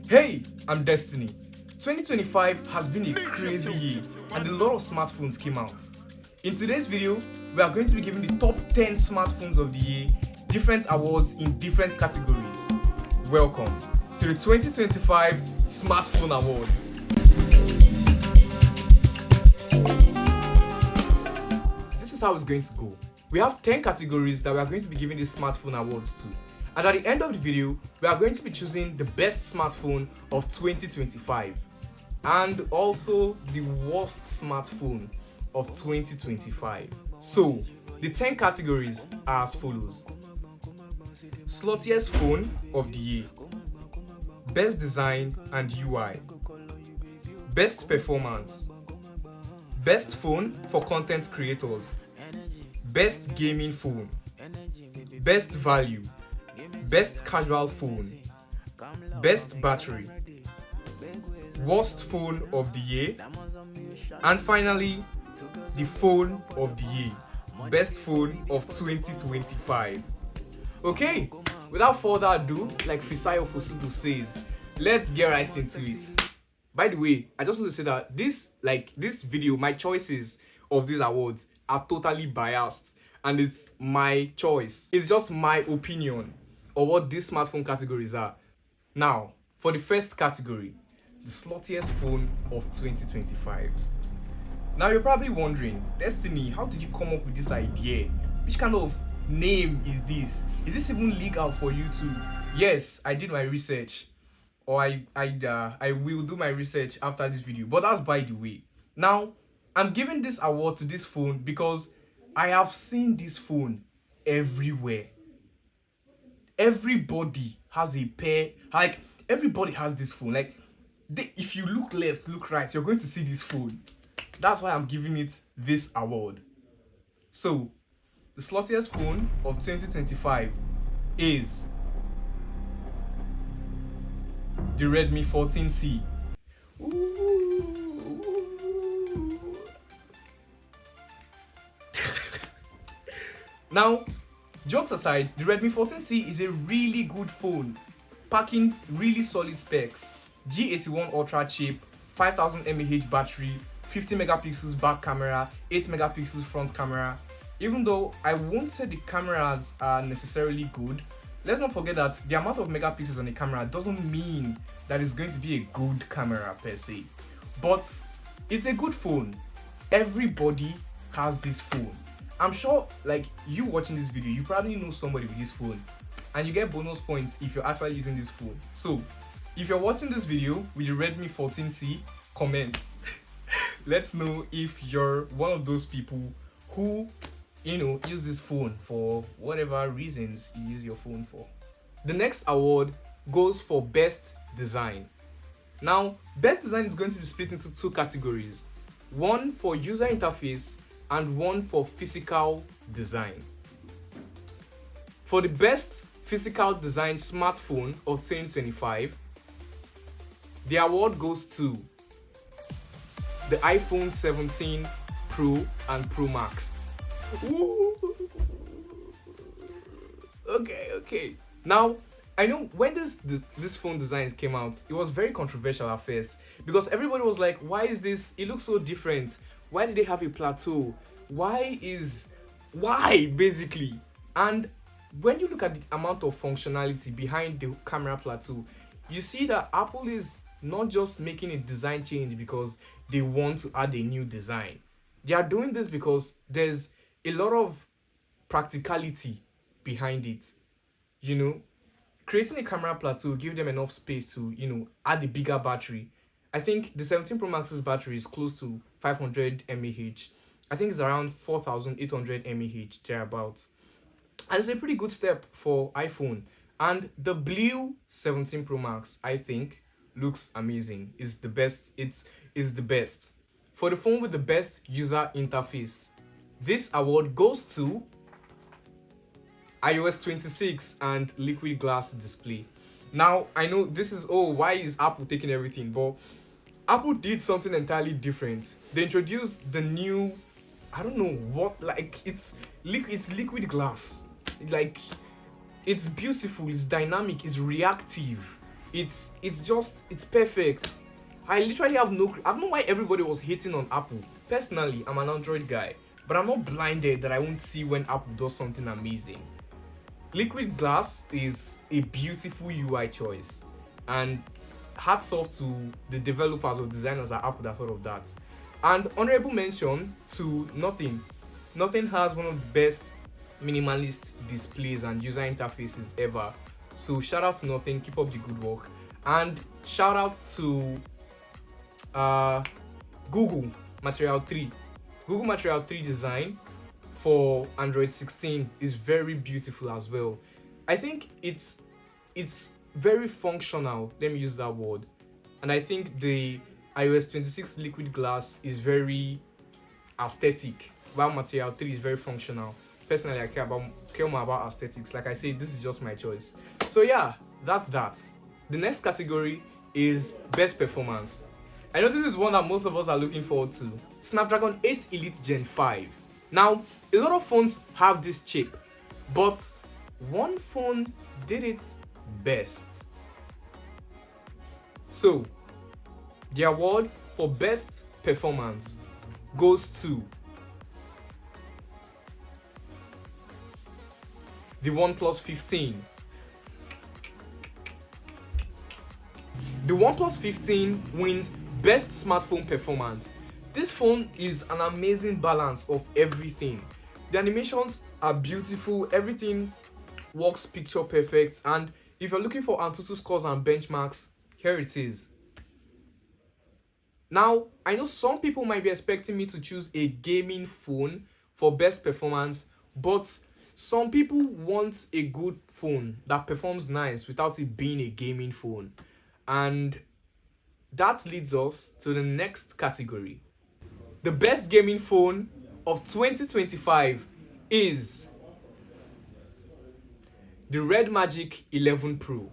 Hey, I'm Destiny. 2025 has been a crazy year and a lot of smartphones came out. In today's video, we are going to be giving the top 10 smartphones of the year, different awards in different categories. Welcome to the 2025 Smartphone Awards. This is how it's going to go. We have 10 categories that we are going to be giving the smartphone awards to. And at the end of the video, we are going to be choosing the best smartphone of 2025 and also the worst smartphone of 2025. So, the 10 categories are as follows. Sluttiest phone of the year, best design and UI, best performance, best phone for content creators, best gaming phone, best value, best casual phone, best battery, worst phone of the year, and finally the phone of the year, best phone of 2025. Okay, without further ado, like Fisayo Fosudo says, let's get right into it. By the way, I just want to say that this video, my choices of these awards are totally biased and it's my choice. It's just my opinion or what these smartphone categories are. Now, for the first category, the sluttiest phone of 2025. Now you're probably wondering, Destiny, how did you come up with this idea? Which kind of name is this? Is this even legal for you to? Yes, I did my research, or I will do my research after this video. But that's by the way. Now, I'm giving this award to this phone because I have seen this phone everywhere. Everybody has a pair, like everybody has this phone. Like if you look left, look right, you're going to see this phone. That's why I'm giving it this award. So the sluttiest phone of 2025 is the Redmi 14C. Now, jokes aside, the Redmi 14C is a really good phone, packing really solid specs. G81 Ultra chip, 5000 mAh battery, 50 megapixels back camera, 8 megapixels front camera. Even though I won't say the cameras are necessarily good, let's not forget that the amount of megapixels on the camera doesn't mean that it's going to be a good camera per se. But it's a good phone. Everybody has this phone. I'm sure, like, you watching this video, you probably know somebody with this phone, and you get bonus points if you're actually using this phone. So, if you're watching this video with the Redmi 14C, comment. Let's know if you're one of those people who, use this phone for whatever reasons you use your phone for. The next award goes for best design. Now, best design is going to be split into two categories. One for user interface and one for physical design. For the best physical design smartphone of 2025, the award goes to the iPhone 17 Pro and Pro Max. Ooh. Okay. Now, I know when this phone designs came out, it was very controversial at first because everybody was like, why is this? It looks so different. Why did they have a plateau? Why basically? And when you look at the amount of functionality behind the camera plateau, you see that Apple is not just making a design change because they want to add a new design. They are doing this because there's a lot of practicality behind it. Creating a camera plateau give them enough space to, add a bigger battery. I think the 17 Pro Max's battery is close to 500 mAh. I think it's around 4800 mAh thereabouts. And it's a pretty good step for iPhone. And the blue 17 Pro Max, I think, looks amazing. It's the best. It's the best. For the phone with the best user interface, this award goes to iOS 26 and liquid glass display. Now, I know this is, why is Apple taking everything? But Apple did something entirely different. They introduced the new, I don't know what, like, it's liquid glass. Like, it's beautiful, it's dynamic, it's reactive. It's perfect. I literally have no. I don't know why everybody was hating on Apple. Personally, I'm an Android guy, but I'm not blinded that I won't see when Apple does something amazing. Liquid glass is a beautiful UI choice, and hats off to the developers or designers at Apple that thought of that. And honorable mention to Nothing. Nothing has one of the best minimalist displays and user interfaces ever. So shout out to Nothing, keep up the good work. And shout out to Google Material 3. Google Material 3 design for Android 16 is very beautiful as well. I think it's very functional, let me use that word. And I think the iOS 26 liquid glass is very aesthetic, while Material 3 is very functional. Personally, I care more about aesthetics. Like I said, this is just my choice. So yeah, that's that. The next category is best performance. I know this is one that most of us are looking forward to. Snapdragon 8 Elite Gen 5. Now, a lot of phones have this chip, but one phone did it best. So, the award for best performance goes to the OnePlus 15. The OnePlus 15 wins best smartphone performance. This phone is an amazing balance of everything. The animations are beautiful, everything works picture perfect, and if you're looking for Antutu scores and benchmarks, here it is. Now, I know some people might be expecting me to choose a gaming phone for best performance, but some people want a good phone that performs nice without it being a gaming phone. And that leads us to the next category. The best gaming phone of 2025 is the Red Magic 11 Pro.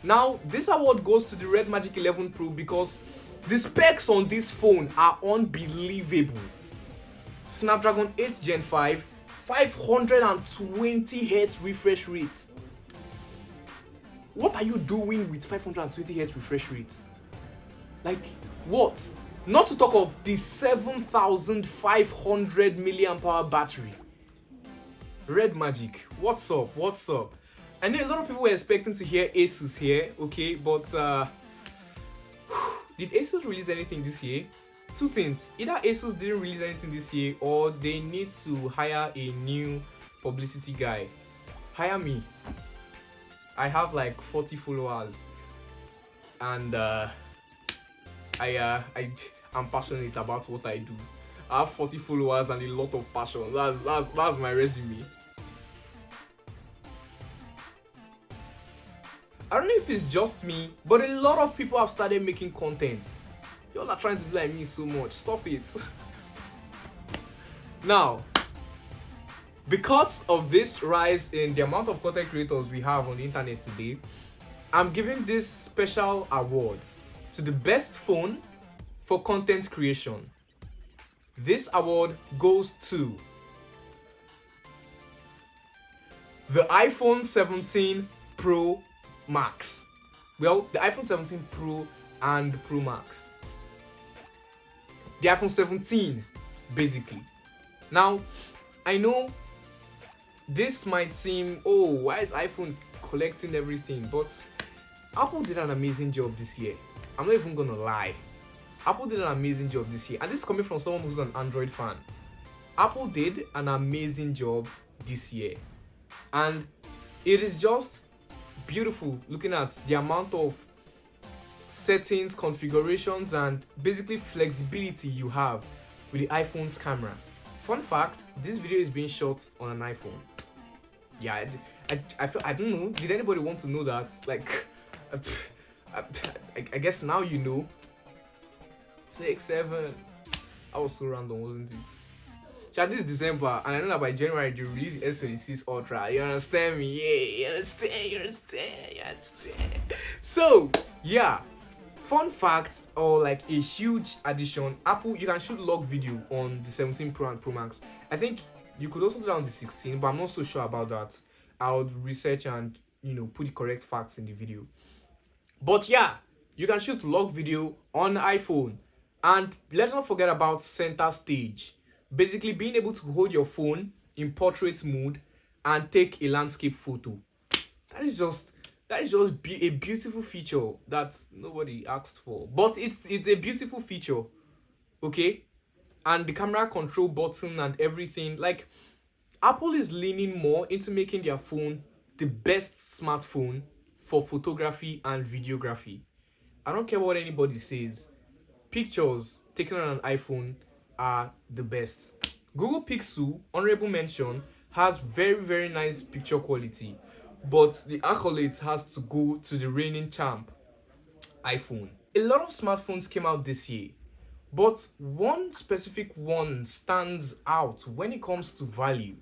Now, this award goes to the Red Magic 11 Pro because the specs on this phone are unbelievable. Snapdragon 8 Gen 5, 520 Hz refresh rate. What are you doing with 520 Hz refresh rate? Like, what? Not to talk of the 7500 milliampere battery. Red Magic, what's up? What's up? I know a lot of people were expecting to hear Asus here, okay, but did Asus release anything this year? Two things: either Asus didn't release anything this year, or they need to hire a new publicity guy. Hire me. I have like 40 followers, and I'm passionate about what I do. I have 40 followers and a lot of passion. That's my resume. I don't know if it's just me, but a lot of people have started making content. Y'all are trying to be like me so much. Stop it. Now, because of this rise in the amount of content creators we have on the internet today, I'm giving this special award to the best phone for content creation. This award goes to the iPhone 17 Pro Max. Well, the iPhone 17 Pro and Pro Max. The iPhone 17, basically. Now, I know this might seem, oh, why is iPhone collecting everything? But Apple did an amazing job this year. I'm not even gonna lie. Apple did an amazing job this year. And this is coming from someone who's an Android fan. Apple did an amazing job this year. And it is just beautiful looking at the amount of settings, configurations, and basically flexibility you have with the iPhone's camera. Fun fact, this video is being shot on an iPhone. Yeah, I don't know. Did anybody want to know that? Like, I guess now you know. 6, 7. I was so random, wasn't it? Chat, this is December, and I know that by January they release the S26 Ultra. You understand me? Yeah, you understand. So, yeah. Fun fact, or like a huge addition, Apple, you can shoot log video on the 17 Pro and Pro Max. I think you could also do that on the 16, but I'm not so sure about that. I would research and put the correct facts in the video. But yeah, you can shoot log video on iPhone. And let's not forget about center stage. Basically being able to hold your phone in portrait mode and take a landscape photo. That is just a beautiful feature that nobody asked for. But it's a beautiful feature. Okay? And the camera control button and everything, like Apple is leaning more into making their phone the best smartphone for photography and videography. I don't care what anybody says. Pictures taken on an iPhone are the best. Google Pixel, honorable mention, has very nice picture quality, but the accolades has to go to the reigning champ, iPhone. A lot of smartphones came out this year, but one specific one stands out when it comes to value.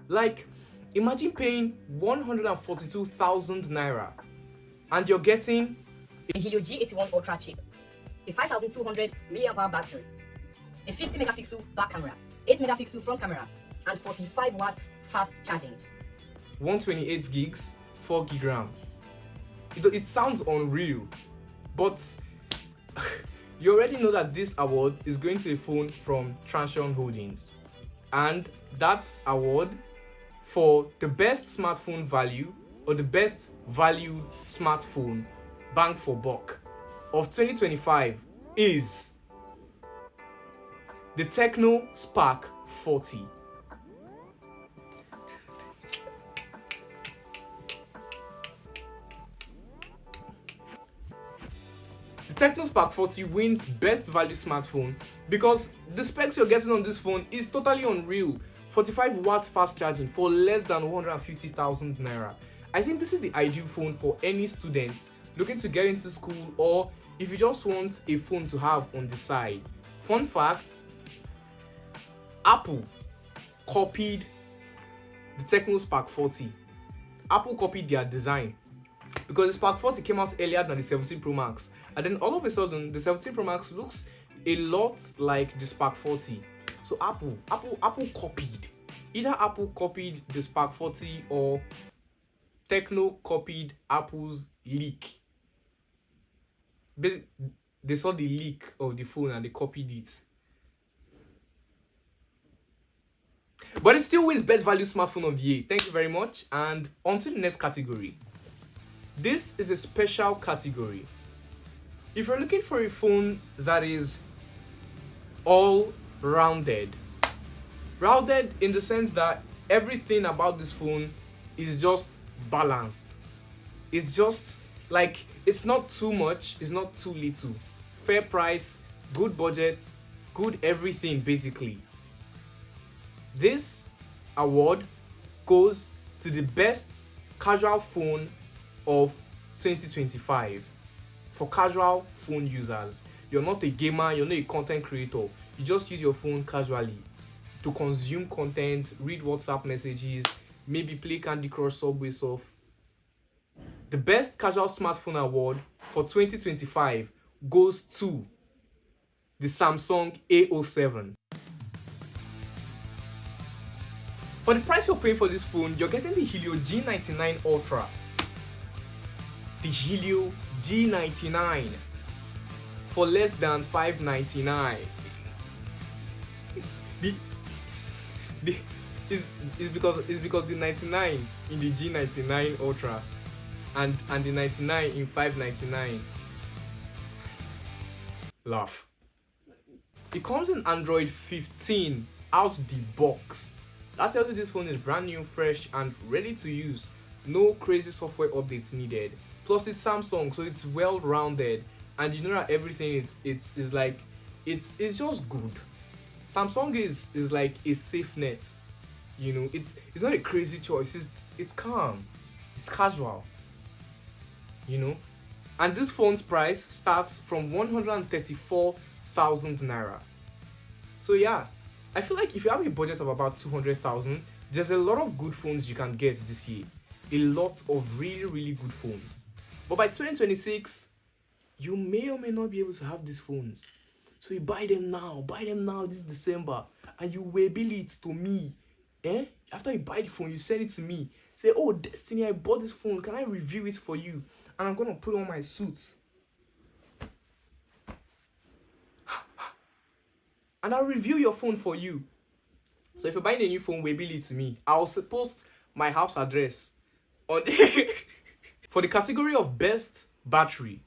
Like, imagine paying 142,000 naira and you're getting a Helio G81 Ultra chip, a 5200 mAh battery, a 50 megapixel back camera, 8 megapixel front camera, and 45 watts fast charging. 128 gigs, 4 gig RAM. It sounds unreal, but you already know that this award is going to a phone from Transion Holdings, and that award for the best smartphone value or the best valued smartphone bang for buck of 2025 is the Tecno Spark 40. The Tecno Spark 40 wins best value smartphone because the specs you're getting on this phone is totally unreal. 45 watts fast charging for less than 150,000 naira. I think this is the ideal phone for any student looking to get into school, or if you just want a phone to have on the side. Fun fact, Apple copied the Tecno Spark 40. Apple copied their design because the Spark 40 came out earlier than the 17 Pro Max, and then all of a sudden the 17 Pro Max looks a lot like the Spark 40. So Apple copied. Either Apple copied the Spark 40 or Tecno copied Apple's leak. They saw the leak of the phone and they copied it. But it still wins best value smartphone of the year. Thank you very much. And on to the next category. This is a special category. If you're looking for a phone that is all rounded in the sense that everything about this phone is just balanced. It's just like, it's not too much, it's not too little. Fair price, good budget, good everything basically. This award goes to the best casual phone of 2025 for casual phone users. You're not a gamer, you're not a content creator. You just use your phone casually to consume content, read WhatsApp messages, maybe play Candy Crush Subway Surf. The best casual smartphone award for 2025 goes to the Samsung A07. For the price you're paying for this phone, you're getting the Helio G99 Ultra. The Helio G99 for less than $599. It's because the 99 in the G99 Ultra and the 99 in 599. Laugh. It comes in Android 15 out the box. That tells you this phone is brand new, fresh, and ready to use. No crazy software updates needed. Plus it's Samsung, so it's well rounded, and you know that everything it's just good. Samsung is like a safe net. You know, it's not a crazy choice. It's calm, it's casual. You know, and this phone's price starts from 134,000 naira. So yeah, I feel like if you have a budget of about 200,000, there's a lot of good phones you can get this year. A lot of really good phones. But by 2026, you may or may not be able to have these phones. So you buy them now this December, and you will bill it to me. After you buy the phone, you send it to me. say, oh Destiny, I bought this phone, can I review it for you? And I'm gonna put on my suit and I'll review your phone for you. So if you're buying a new phone, bill it to me. I'll post my house address on for the category of best battery.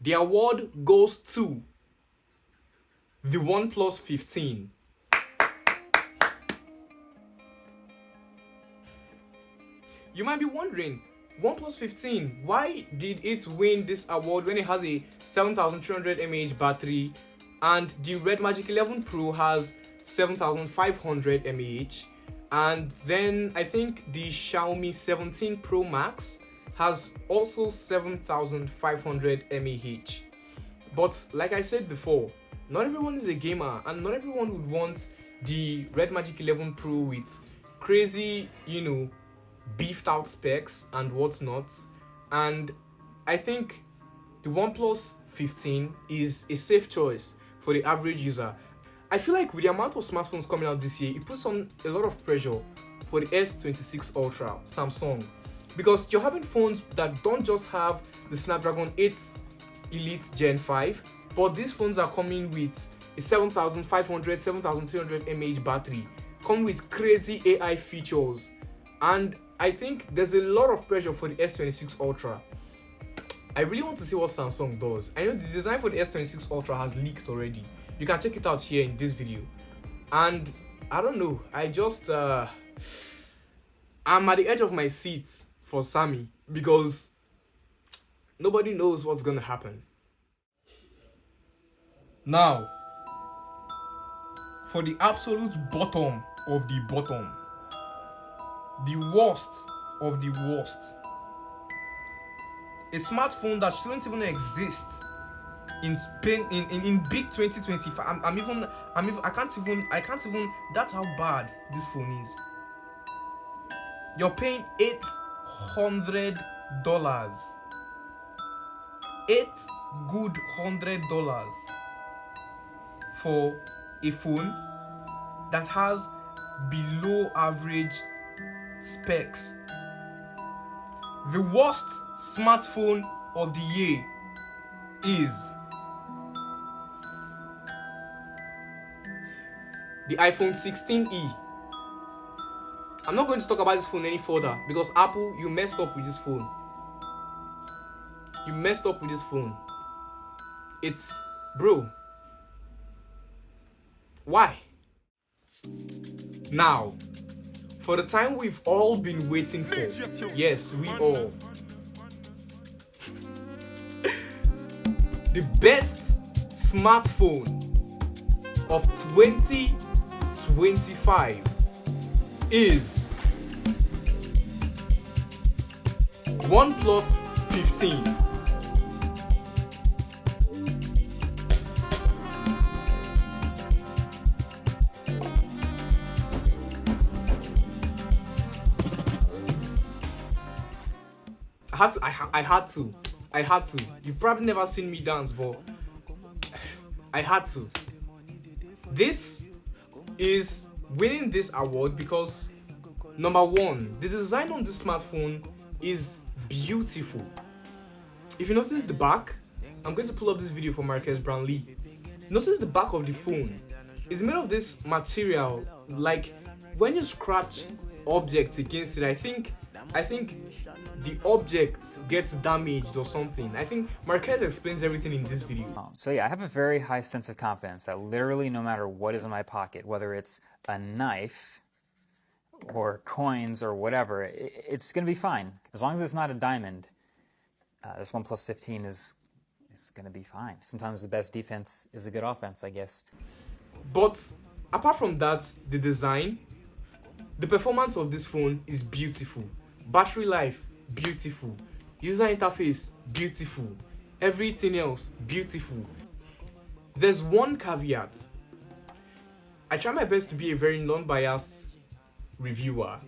The award goes to the OnePlus 15. You might be wondering, OnePlus 15, why did it win this award when it has a 7300 mAh battery and the Red Magic 11 Pro has 7500 mAh, and then I think the Xiaomi 17 Pro Max has also 7500 mAh. But like I said before, not everyone is a gamer and not everyone would want the Red Magic 11 Pro with crazy, beefed out specs and whatnot. And I think the OnePlus 15 is a safe choice for the average user. I feel like with the amount of smartphones coming out this year, it puts on a lot of pressure for the S26 Ultra Samsung, because you're having phones that don't just have the Snapdragon 8 Elite Gen 5, but these phones are coming with a 7500, 7300 mAh battery, come with crazy AI features, and I think there's a lot of pressure for the S26 Ultra. I really want to see what Samsung does. I know the design for the S26 Ultra has leaked already. You can check it out here in this video. And I don't know, I'm at the edge of my seat for Sammy because nobody knows what's gonna happen. Now, for the absolute bottom of the bottom, the worst of the worst, a smartphone that shouldn't even exist in big 2025. I can't even. That's how bad this phone is. You're paying $800, $800 for a phone that has below average specs. The worst smartphone of the year is the iPhone 16e. I'm not going to talk about this phone any further because Apple, you messed up with this phone. You messed up with this phone. Bro. Why? Now, for the time we've all been waiting for. Yes, we all. The best smartphone of 2025 is OnePlus 15. I had to. You've probably never seen me dance, but I had to. This is winning this award because, number one, the design on this smartphone is beautiful. If you notice the back, I'm going to pull up this video for Marcus Brownlee. Notice the back of the phone. It's made of this material, like when you scratch objects against it, I think the object gets damaged or something. I think Marquez explains everything in this video. So yeah, I have a very high sense of confidence that literally no matter what is in my pocket, whether it's a knife or coins or whatever, it's going to be fine. As long as it's not a diamond, this OnePlus 15 is going to be fine. Sometimes the best defense is a good offense, I guess. But apart from that, the design, the performance of this phone is beautiful. Battery life, beautiful. User interface, beautiful. Everything else, beautiful. There's one caveat. I try my best to be a very non-biased reviewer,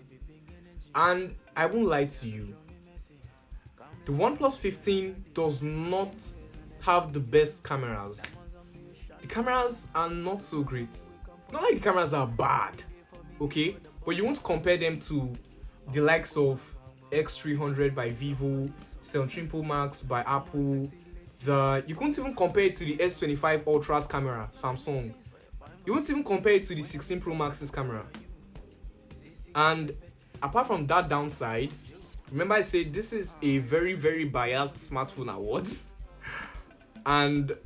and I won't lie to you. The OnePlus 15 does not have the best cameras. The cameras are not so great. Not like the cameras are bad, okay? But you won't compare them to the likes of X300 by Vivo, 17 Pro Max by Apple. You couldn't even compare it to the S25 Ultra's camera, Samsung. You wouldn't even compare it to the 16 Pro Max's camera. And apart from that downside, remember I said this is a very, very biased smartphone awards. And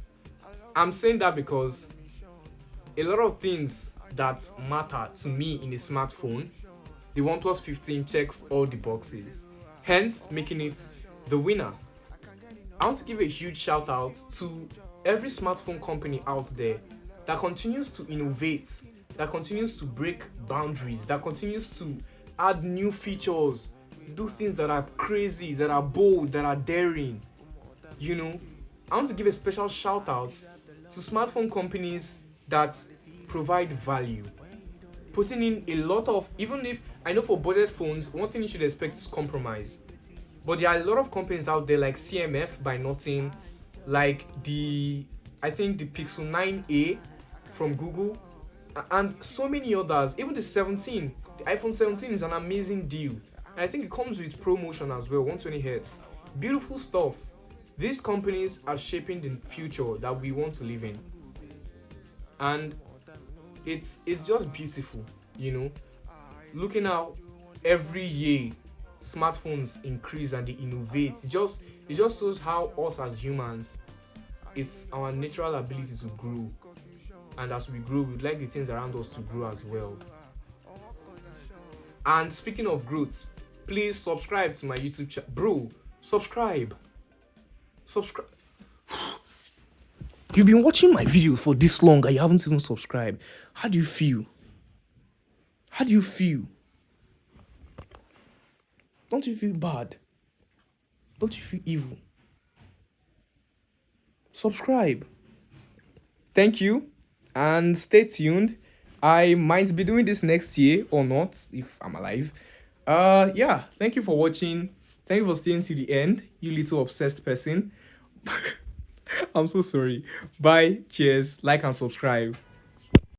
I'm saying that because a lot of things that matter to me in a smartphone, the OnePlus 15 checks all the boxes, hence making it the winner. I want to give a huge shout out to every smartphone company out there that continues to innovate, that continues to break boundaries, that continues to add new features, do things that are crazy, that are bold, that are daring. You know, I want to give a special shout out to smartphone companies that provide value, putting in a lot of, even if I know for budget phones, one thing you should expect is compromise. But there are a lot of companies out there like CMF by Nothing, like I think the Pixel 9a from Google, and so many others. Even the iPhone 17 is an amazing deal. And I think it comes with promotion as well, 120Hz. Beautiful stuff. These companies are shaping the future that we want to live in. And it's just beautiful, you know. Looking out every year, smartphones increase and they innovate. It just shows how us as humans, it's our natural ability to grow. And as we grow, we'd like the things around us to grow as well. And speaking of growth, please subscribe to my YouTube channel. Bro, subscribe. You've been watching my videos for this long and you haven't even subscribed. How do you feel? Don't you feel bad? Don't you feel evil? Subscribe. Thank you. And stay tuned. I might be doing this next year or not, if I'm alive. Yeah, thank you for watching. Thank you for staying to the end, you little obsessed person. I'm so sorry. Bye, cheers, like and subscribe.